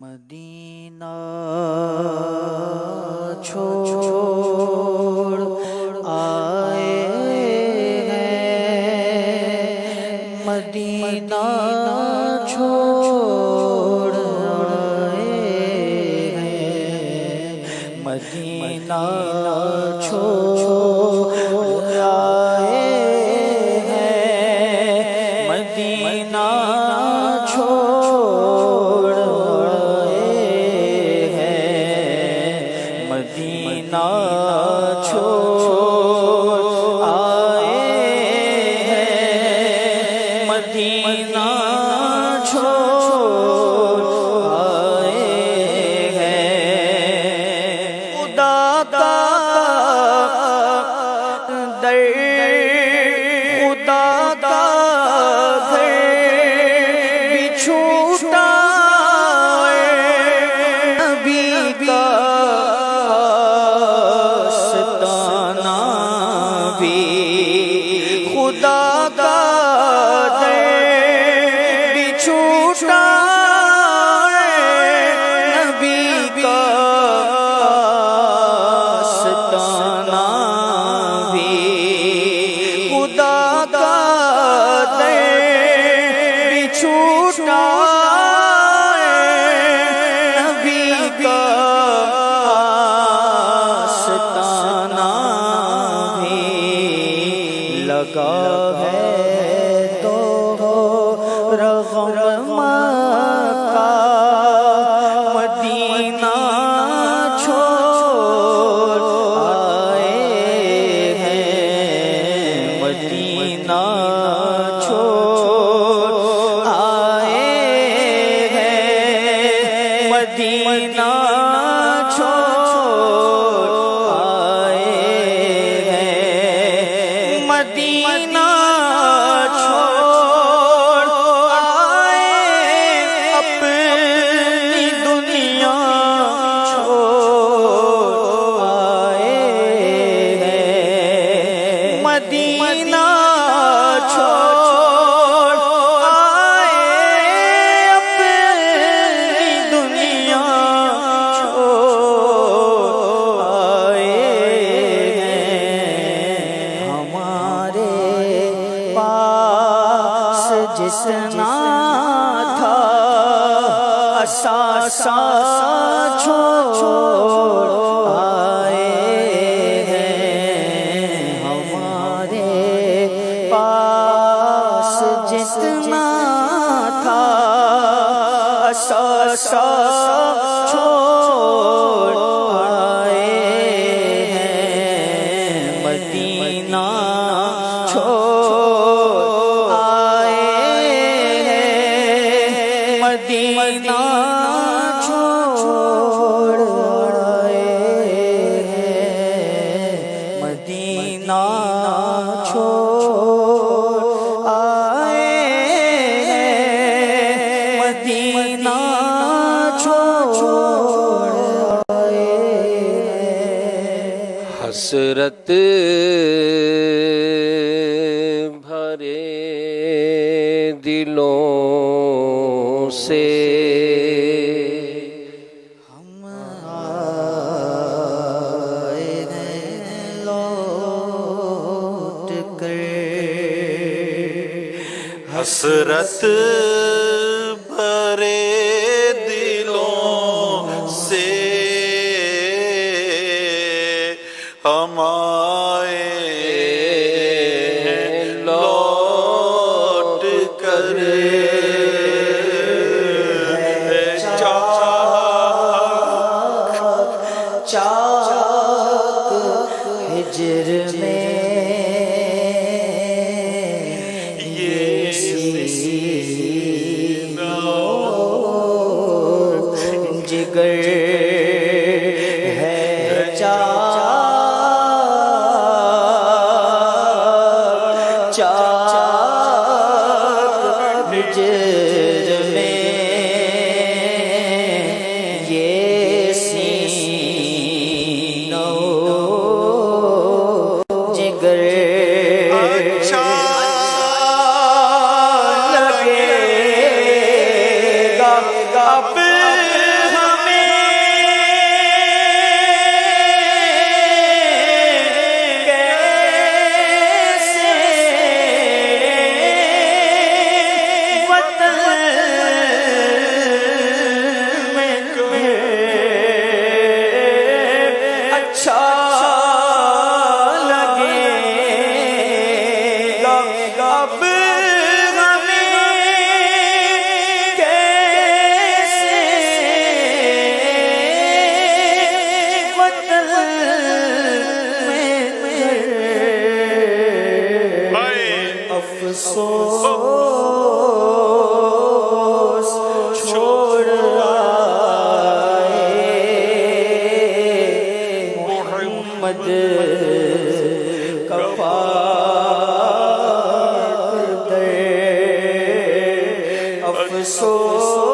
مدینہ چھوڑ آئے ہیں، مدینہ چھوڑ آئے ہیں، مدینہ چھوڑ آئے ہیں، مدینہ مدینہ چھوڑ آئے ہیں، مدینہ چھوڑ آئے ہیں، خدا کا در خدا کا گھر بھی چھوٹا نبی کا خدا کا در بھی چھوٹا نبی کا آستانہ بھی، خدا کا در بھی چھوٹا نبی کا آستانہ بھی، لگا ہے تو رغم مکہ، مدینہ چھوڑ آئے ہیں، مدینہ چھوڑ آئے ہیں، مدینہ چھوڑ آئے ہیں، مدینہ چھوڑ آئے، اپنی دنیا چھوڑ آئے ہیں، مدینہ چھوڑ آئے، اپنی دنیا چھوڑ آئے ہیں، ہمارے پاس جسنا تھا اثاثہ چھوڑ آئے ہیں، ہمارے پاس جتنا تھا اثاثہ چھوڑ آئے ہیں، مدینہ چھوڑ آئے ہیں، مدینہ چھوڑ آئے ہیں، مدینہ چھوڑ آئے ہیں، مدینہ چھوڑ آئے ہیں، حسرت بھرے دلوں سے ہم آئے ہیں لوٹ کر، حسرت بھرے دلوں سے ہم آئے ہیں لوٹ کر، چاک ہجر میں یہ سینہ جگر ہے، چاک ہجر میں یہ سینہ جگر اچھا لگے گا اب افسوس چھوڑ آئے محمد کا پاک در افسوس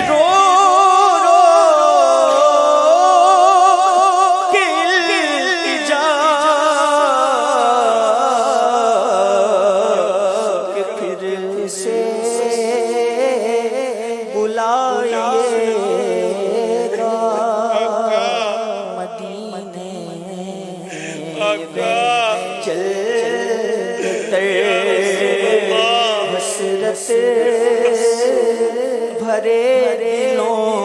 رو رو سے بھرے دلوں